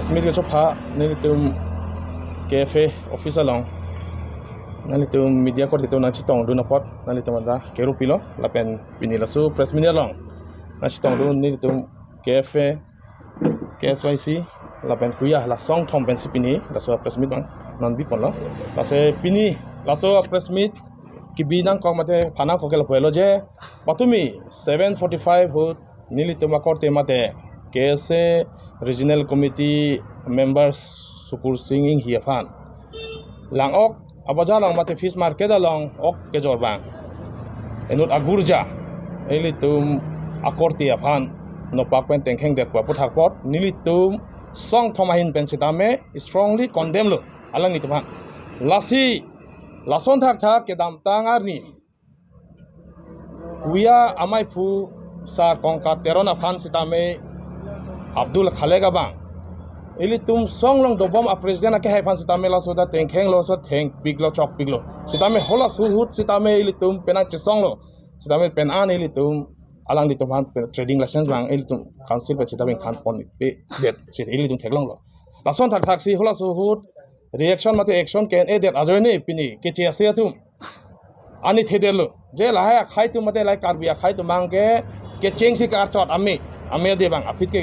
press meet ke chopha nilitum cafe office along nalitum media ko dito na chitong do na pot nalitum da kerupilo lapen pinila su press meet along na chitong do nilitum cafe KSYC lapen kuya la song thom ben sipini la so press meet bang non bi ponlo la se pini la so press meet ki binang ko mate phana ko kel poelo je patumi 7:45 hut nilitum akorte mate KSA regional committee members sukur singing hi afan lang ok abaja lang mate fish market along ok ke jorbang enut agurja nilitum akorte afan no pakpen tengkheng dekwa puthak pot nilitum song thomahin pensitame strongly condemn lo alang nitman lasi lason thak thak ke dam tangarni kuya amai phu sar kongka terona fan sitame Abdul Khalega bang ili tum song long dobom a president ke hai fan sitame la soda tengkheng lo so thank big lo chok big lo sitame hola suhut sitame ili tum pena che song lo sitame pen an ili tum alang di tum han trading license bang ili tum council pe sitame khan pon pe det sit ili tum theklong lo lason thak thak si hola suhut reaction mate action ken e det ajoine pini ke che ase tum ani thedelo je la ha khai tum mate lai karbia khai tum mang ke cheng si kar chot ame de bang afit ke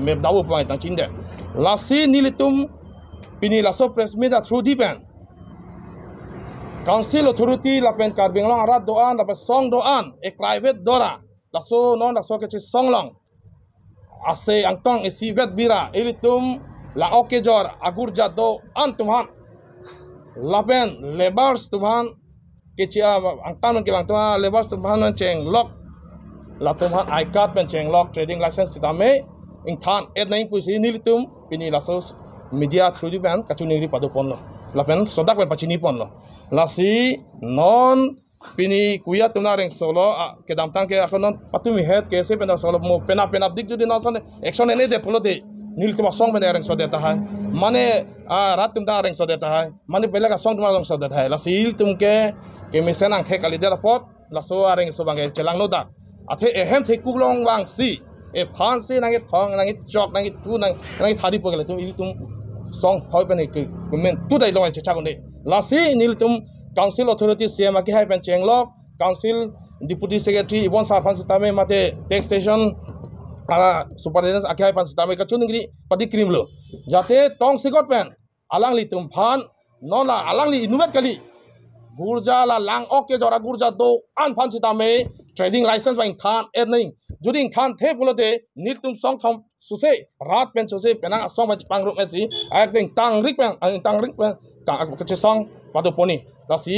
me dawo pa ta chin de lasi nilitum pini laso press meet through the pen council authority la pen karbing long arat doan la song doan e private dora laso non laso ke song long ase angtong e si vet bira ilitum la oke jor agur jado an tumhan la pen labors tumhan ke chia angtan ke bang tuma labors tumhan cheng lock la tumhan I card pen cheng lock trading license sitame ing than et naing pusi nilitum pini laso media through the ban kachuni ri padu ponlo la pen sodak pen pachini ponlo lasi non pini kuya tumna reng solo ke dam tang ke akonon patumi het ke se pen solo mo pena dik judi no son action ene de polo de nilitum song pen reng so deta hai mane rat tum da reng so deta hai mane pele ka song tum reng so deta hai lasi tum ke misen ang the kali de rapot laso reng so bang chelang no da athe ehem the kublong wang si e phan se nangi thong nangi chok nangi tu nangi thadi pogale tum il tum song hoi pen ke men tu dai lo che chagone lasi nil tum council authority cm ke hai pen chenglok council deputy secretary ibon sarpan sitame mate tax station superintendent akhai pan sitame ka chuningri padi krim lo jate tong sigot pen alang li tum phan non la alang li inumet kali gurja la lang ok ke jora gurja do an phan sitame trading license bang than et ning juding than the pulote nil tum song thom suse rat pen suse penang song bach pang rum esi acting tang rik pen ka che song padu poni lasi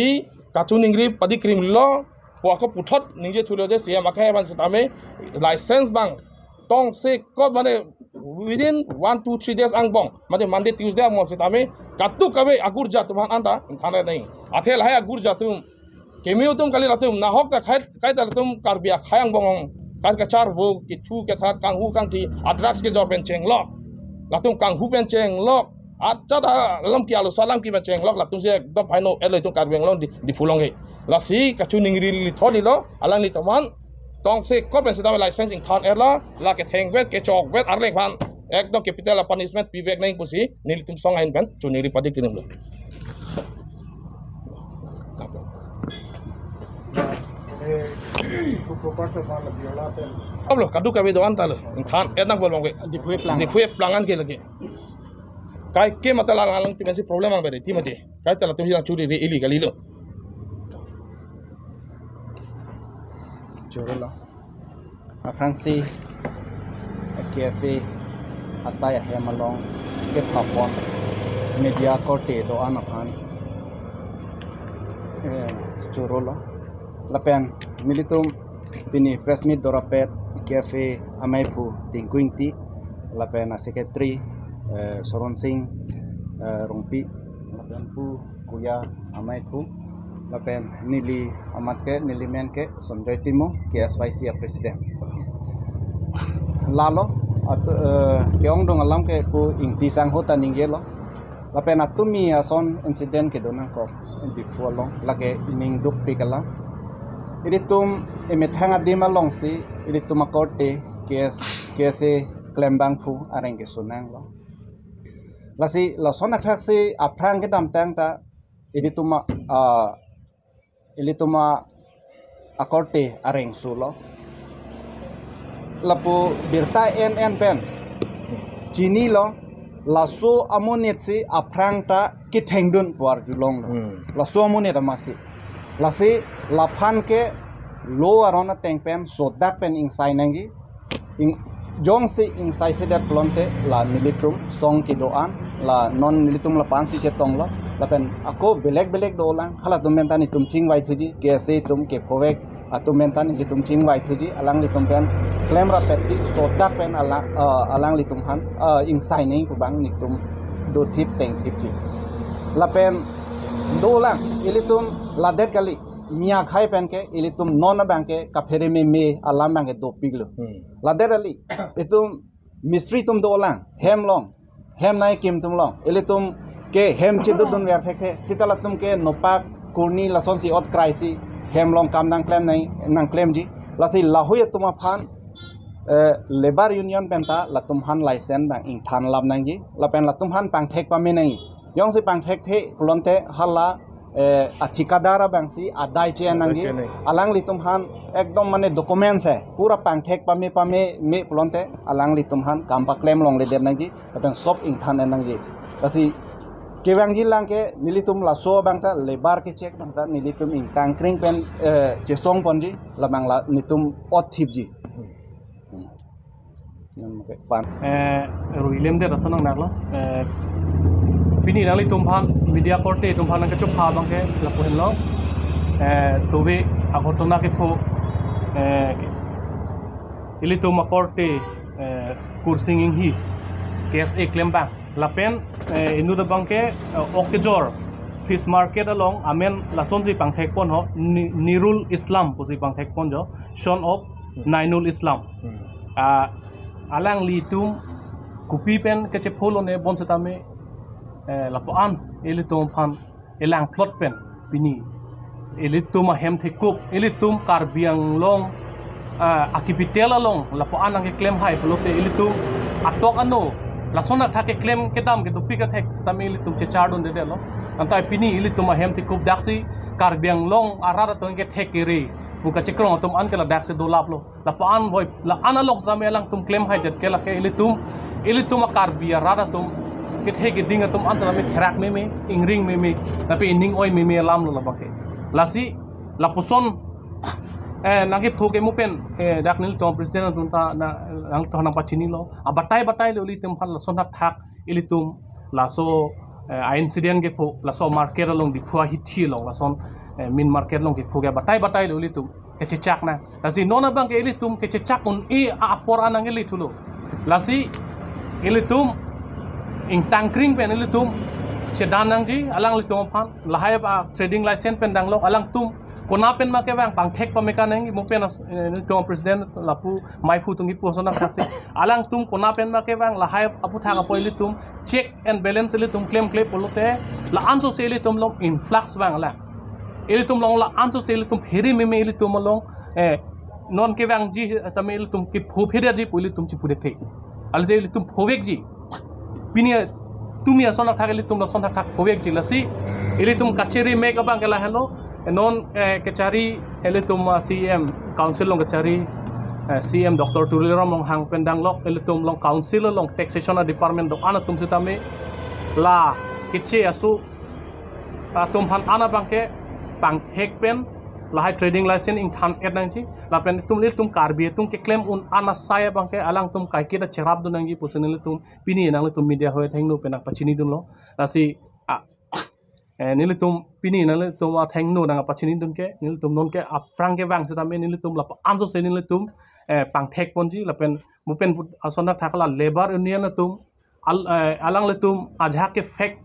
kachuning ri padi krim lo po ko puthot ninje thulo je sia makha ban sitame license bang tong se kot mane within 1-2-3 days ang bong mane Monday Tuesday mo sitame katu kabe agur ja tuman anta thane nahi athel hai agur ja tum kemio tum kali ratum na hok ta khai ta tum karbia khayang bong kan ka char vo ki thu ke that kang hu kang ti adrax ke jor pen cheng lok latum kang hu pen cheng lok acha da lam ki alu salam ki pen cheng lok latum se dom phaino eloi tum karbeng long di fulong he la si ka chu ning ri li thodi lo alang li taman tong se ko pen se da license in than erla la ke theng vet ke chok vet arlek phan ekdom capital punishment pivek naing pusi nil tum song hain pen chu ning ri padi kirim lo Ablo kadu kabe doan tal than etang bolong ke di plangan ke lagi kai ke matala lang ti mensi problem ang bere ti mate kai tala tum yang churi re illegal lo Jorola Fransi cafe asaya hemalong ke papon media korte do anaphan Jorola lapen militum pini press meet dorapet cafe amaipu tingkuingti lapen secretary Soron Singh Rongpi lapen pu kuya amaipu lapen nili amatke nili menke Sanjay Timo KSYC president lalo keong dong alam ke pu ingti sang hota ninggelo lapen atumi ason incident ke donang ko di fualong lage ining duk pikala ini tum emet hangat di malong si ini tum akorte KSA klembang fu areng ke sunang lo lasi la sonak thak si aprang ke dam tang ta ilituma akorte areng sulo lapu birta en pen chini lo laso amonet si aprang ta ki thengdun puar julong laso amonet amasi lasi laphan ke lo arona tengpen sodak pen insai nangi ing jong si insai se dat plonte la nilitum song ki doan la non nilitum la pansi chetong lo la pen ako belek do lang hala tum mentani tum ching wai thuji ke se tum ke phowek atum mentani litum ching wai thuji alang litum pen claim ra pet si sodak pen alang litum han insai nei ku bang nitum do tip teng tip ji la pen do lang ilitum la det kali mia khai pen ke ilitum non bang ke kaphere me alam bang ke do piglo la det ali itum mystery tum do lang hem nai kim tum long ilitum ke hem chi dun wer thek the sitala tum ke nopak kurni lason si ot krai si hem long kam nang claim ji la si la hoya tuma phan labor union penta la tum han license bang ing than lam nang ji la pen la tum han pang thek pa me nai yong si pang thek the plonte hala ठिकादार Bansi आदाय चे नंगी along लितुम हान एकदम माने documents है पूरा पैंथेक पामे मे प्लोंते along लितुम हान काम पा क्लेम लोंग ले देर नंगी अपन सब इंथान नंगी बसी केवांगी लांग के निलितुम ला सो बैंता लेबार के चेक बैंता निलितुम इन टैंकरिंग पेन चेसोंग पनजी लबांग ला नितुम ओत थिप जी pan ruilem de rasanang naklo pini nali tumphan media korte tumphan ang kachop pha bangke lapuhen lo tobe agotona ke pho ili tuma korte kursinging hi case a claim bank lapen inu da bangke okejor fish market along amen lason ji pangthek pon ho nirul islam posi pangthek pon jo son of nainul islam alang li tum kupi pen kache pholo ne bon setame lapan elitum phan elang plot pen pini elitum hem thekup elitum karbiang long akipitel along lapan ang claim hai pelote elitum atok ano lasona thake claim ke dam ke dupi ka thek setame elitum che chardon de lo antai pini elitum hem thekup daksi karbiang long arara ton ke thekere buka cekrong tum an kala dak se do lap lo la pan boy la analog sa melang tum claim hai det kala ke ilitum akar biar rada tum kit he ke ding tum an sa me khrak me ingring me na pe ining oi me lam lo la bake lasi la puson nangip thoke mu pen dak nil tom president tum ta na ang to na pachini lo abatai lo ilitum phan la sonat thak ilitum la so incident ke pho la so market along di phua hi thi lo la son min market long ke phoga batai lo litum ke chechak na lasi nona bang ke litum ke chechak un e apor anang lithulo lasi litum ing tankring pen litum chedanang ji alang litum phan lahai ba trading license pen dang lo alang tum kona pen ma ke bang pang thek pa mekanang mo pen litum president lapu mai phu tungi posona khase alang tum kona pen ma ke bang lahai apu thang apoi litum check and balance litum claim polote la anso se litum long influx bang la ilitum long la anso se ilitum heri me ilitum long non ke bang ji tame ilitum ki phophere ji ilitum chi pure the alde ilitum phovek ji pini tumi asona thak ilitum la sona thak phovek ji lasi ilitum kacheri me ka bang la hello non kachari ilitum cm council long kachari cm dr tuliram long hang pendang lok ilitum long council long taxation department do anatum sitame la kiche asu tum han ana bangke pang hek pen lahai trading license ing than et nang chi la pen tum le tum karbi tum ke claim un ana saya bang ke alang tum kai ke da cherap du nang gi pusenil tum pini nang le tum media hoy thang no pen pachini dum lo la si nil tum pini nang le tum thang no nang pachini dum ke nil tum non ke aprang ke wang sa nil tum la anso se nil tum pang thek pon ji la pen mu pen asona thakala labor union tum alang le tum ajha ke fake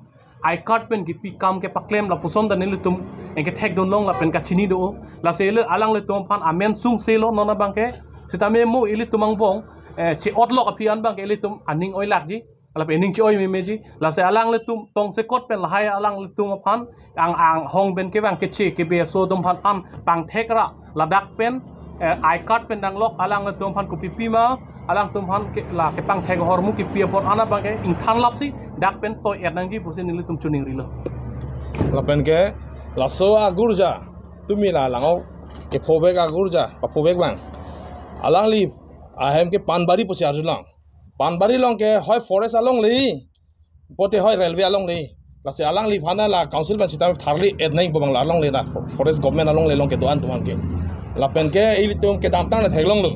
I card pen ki pi kam ke paklem la pusom da nilu tum en ke thek don long la pen ka chini do la se le alang le tum phan amen sung se lo nona bang ke sitame mo ili tumang bong che otlo ka pian bang ke ili tum aning oi lak ji la pen ning che oi me ji la se alang le tum tong se kot pen la hai alang le tum phan ang hong ben ke bang ke che ke be so tum phan am pang thek ra la dak pen I card pen dang lok alang le tum phan ku pi ma alang tumhan ke la ke pang thek hormu ki pia por ana bang ke ing than lap si dak pen to et nang ji pusin nilu tum chuning rilo lapen ke laso agurja tumi la lango ke phobek agurja pa phobek bang alang li ahem ke panbari pusi arjulang panbari long ke hoy forest along li pote hoy railway along li lase alang li phana la council ban sita tharli et nai bang la along le da forest government along le long ke doan tuan ke lapen ke ilitum ke dam tang na theglong lu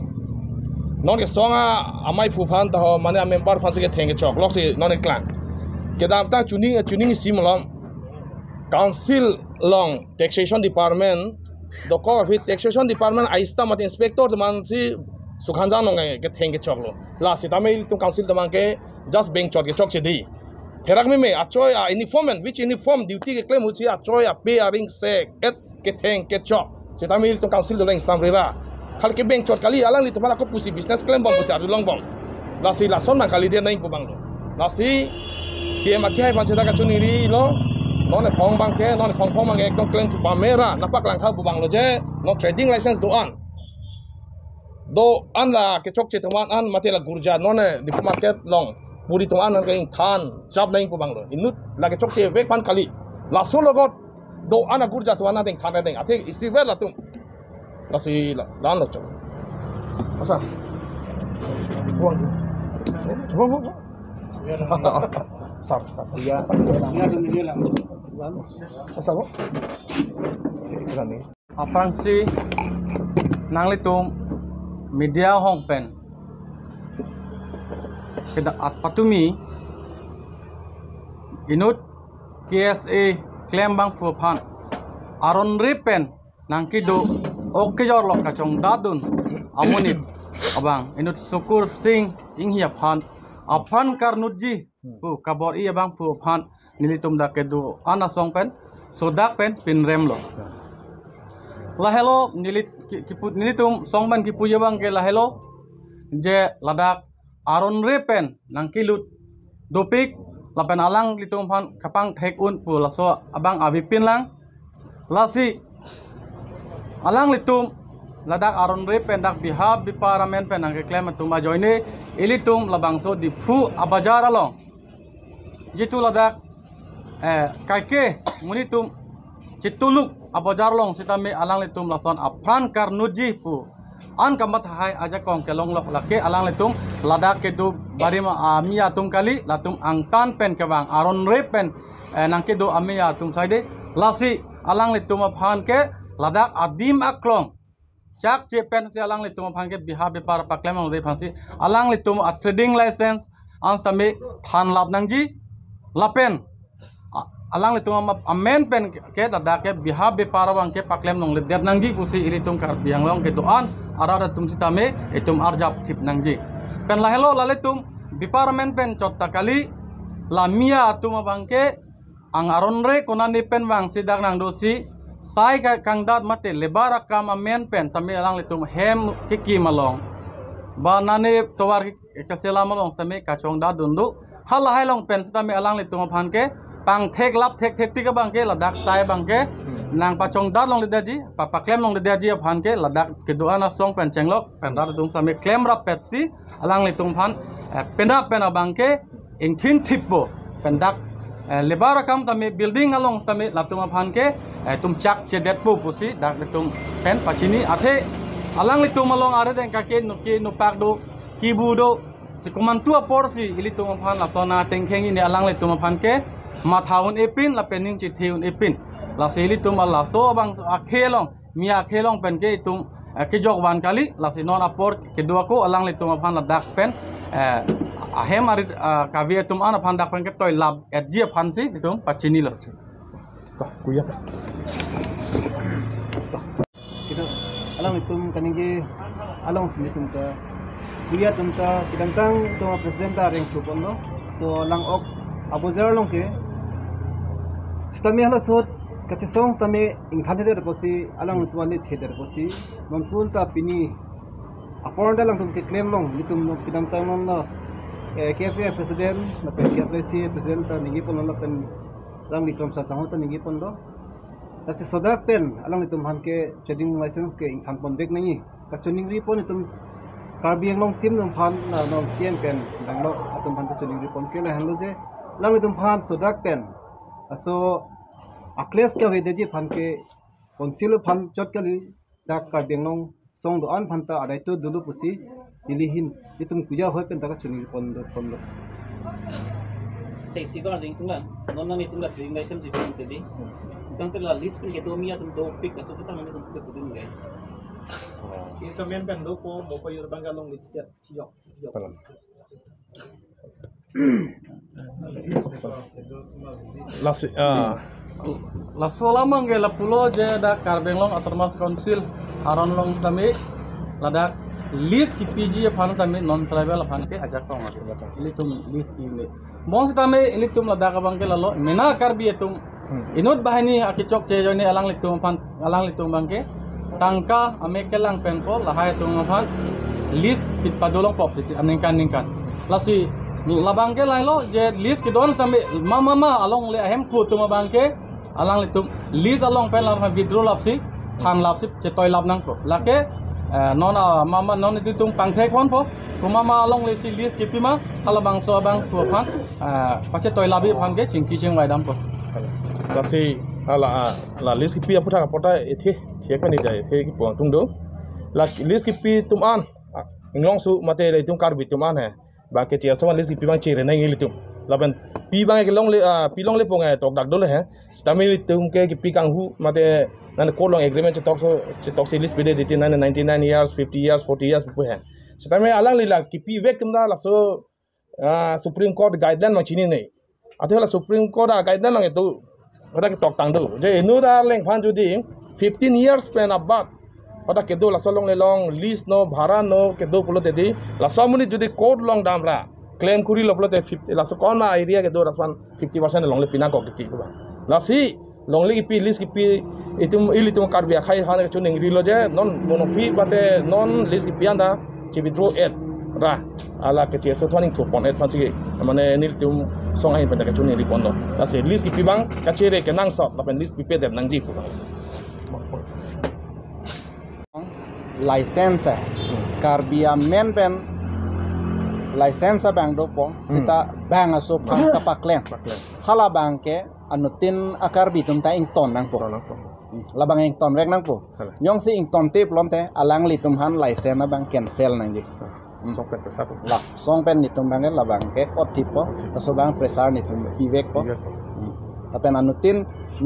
non ke songa amai phu phan ta ho mane member phan se ke theng ke chok lok se non e klan ke dam tang tuning sim long council long taxation department doko of taxation department aista mat inspector man si sukhanjang nong ke theng ke chok lo la sita me ilitum council tamang ke just bank chok ke chok se di therak me achoy a uniform which uniform duty ke claim huchi achoy a pay a ring sek et ke theng ke chok sita me ilitum council do lang sam rira khal ke bank chot kali alang li tumala ko pusi business claim bang pusi adulong bang lasi la son man kali dia naik bang lo lasi CM akhai pan cheta ka chuni ri lo non e phong bang ke non e phong bang ek dong claim tu pamera napak lang khau bang lo je no trading license do an la ke chok che tuman an matela gurja non e di market long puri tuman an ke than job naik bang lo inut la ke chok che vek pan kali la so logot do an gurja tuan ding than ding athe isiver la tum Kasi dan lo coba. Asa? Buang. Buang. Sap. Iya. Asa bo? Ini. Aprang si nang litum media hong pen. Kita patumi inut KSA claim bang phan aron repen nang kido oke jor lok kacong dadun amonit abang inut sukur sing inghia phan aphan karnutji pu kabor iya bang pu phan nilitum da kedu ana song pen sodak pen pin rem lo la hello nilitum song ban ki puya bang ke la hello je ladak aron repen nang kilut dopik lapen alang litum phan kapang thek un pu laso abang avipin lang lasi alang litum ladak aron re pendak bihab bi parliament penang ke claim tuma joine ilitum labang so di phu abajar along jitu ladak kaike munitum chituluk abajar long sitame alang litum lason apran karnuji pu an kamat hai aja kong kelong lok lake alang litum ladak ke du barima amia tum kali latum angtan pen kebang aron re pen nang ke do amia tum saide lasi alang litum phan ke ladak adim aklong chak chepen se alang litum phan ke biha bepar paklem ng de phansi alang litum a trading license ans tame than lap nangji lapen alang litum amen pen ke ladak ke biha bepar wang ke paklem ng le det nangji pusi ilitum kar biang long ke doan arara tum sitame etum arjap thip nangji pen la hello laletum department pen chotta kali lamia tum bangke ang aron re konani pen wang sidak nang dosi sai ka kangdat mate lebara kama men pen tami alang litum hem kiki malong ba nane towar kasela malong tami kachong da dundu hal hai long pen tami alang litum phan ke pang thek lap thek tika bang ke ladak sai bang ke nang pachong da long ledaji pa klem long ledaji phan ke ladak ke doana song pen chenglok pen da tung sami klem rap petsi alang litum phan pena bang ke ingthin thipbo pendak lebara kam tami building along tami latuma phan ke tum chak chedet pu pusi dak tum pen pachini athe alang litum along are den ka ke nuki nupak do kibu do sikuman tua porsi ilitum phan la sona tengkhengi ni alang litum phan ke mathaun epin la pening chi theun epin la selitum alla so bang akhelong mi akhelong pen ke tum ke jok wan kali la sinon apor ke dua ko alang litum phan la dak pen ahem arit kavia tum ana phan dak pen ke toy lab etji phan si tum pachini lo Tak kuya. Kita alang itum kaninggi along sinitum ka kuya tum ka kidantang tum presiden ta reng supon no so lang ok abujar long ke stami hala sot kache songs tami ingthane der posi alang tuani theder posi non pun ta pini aponda lang tum ke claim long nitum no kidantang non no KFA presiden na PSYC presiden ta ningi pon no pen lang likrom sa sangot ningi pon do kasi sodak pen alang itum han ke trading license ke ingthang pon bek nangi kachuning ri pon itum Karbi yang long tim tumpan long sien pen dang lo tumpan tu chuning ripon ke la hanlo je lam tumpan sodak pen aso akles ke we deji phan ke konsil phan chot kali dak Karbi yang long song do an phan ta adai tu dulu pusi ilihin itum kuja hoi pen ta chuning ripon do pon do Cek sigar jeng tunggal, nona ni tunggal driving license itu tadi. Tang terla list pun kita umia tum do pick kaso kita mana tum pick kudun gay. Isa men pen do po mo pa yor bangalong litit chiyok. Lasi La solamang ke la pulo je da Karbeng long atermas konsil aron long sami lada list ki PG phan tami non tribal phan ke ajak tong ilitum list ini mong tami ilitum lada ka bangke lalo mena Karbi etum inut bahani akichok che joni alang litum phan alang litum bangke tangka ame kelang pen ko lahai tum phan list ki padolong pop ningkan lasi labang ke lailo je list ki don tami mama along le ahem khu tum bangke alang litum list along pen la withdraw lapsi thang lapsi che toy lap nang ko lake non mama non itu tung pangthek pon po kumama along le si list ki pima hala bang so phan pache toy labi phan ke chingki ching wai dam po lasi la list ki pi aputha kapota ethi thiek pani jai the ki puang tung do la list ki pi tum an inglong su mate le tum Karbi tum an he ba ke chia so list ki pi bang chi re nai ngi litum laban pi bang ke long le pi long le pong e tok dak do le he stamili tum ke ki pi kang hu mate nan ko long agreement che tok si list bide diti 99 years 50 years 40 years pu he stamili alang lila ki pi vek tum da la so Supreme Court guideline ma chini nei athe la Supreme Court guideline lang etu oda ke tok tang do je enu da leng phan judi 15 years pen abat oda ke do la so long le long list no bhara no ke do pulo te di la so muni judi court long dam ra claim kuri lo pulo te 50 la so kon ma area ke do la 50% long le pina ko ki ba la si long le ki pi list ki pi itum ilitum Karbi khai han ke chuning ri lo je non monofi bate non list ki pi anda chi withdraw et ra ala ke che so thoning 2.8 phan si mane nilitum song ai pen ke chuning ri pondo la si list ki pi bang ka che re ke nang so la pen list pi pe de nang ji pu license Karbi men pen license bang do po sita bang aso pang kapaklem hala bang ke anutin Karbi tum ta ing ton nang po labang ing ton rek nang po nyong si ing ton te plom te alang li tum han license na bang cancel nang ji song pen sa la song pen ni tum bang labang ke otip po taso bang presar ni tum pivek po apen anutin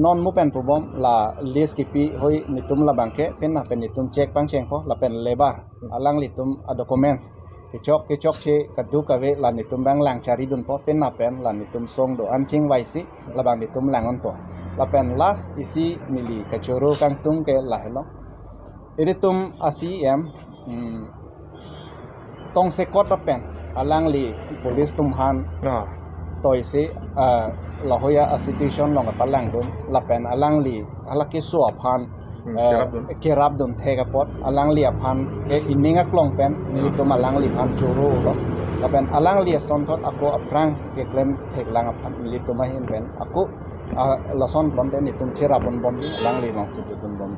non mu pen problem la list ki pi hoi ni tum labang ke pen na pen ni tum check pang cheng po la pen lebar alang li tum documents ke chok che kadu ka ve la ni tum bang lang chari dun po pen na pen la ni tum song do an ching wai si la bang ni tum lang on po la pen last isi mili ka choro kang tung ke la hello iri tum ACM tong se kot la pen alang li police tum han toy se la hoya institution long ka lang dun la pen alang li ala ke so phan kerap dun thega pot alang li aphan ke ininga klong pen ni to malang li phan choro lo la pen alang li son thot ako aprang ke klem thek lang aphan li to ma hin pen ako la son bon den ni tum chera bon bon alang li long si dun bon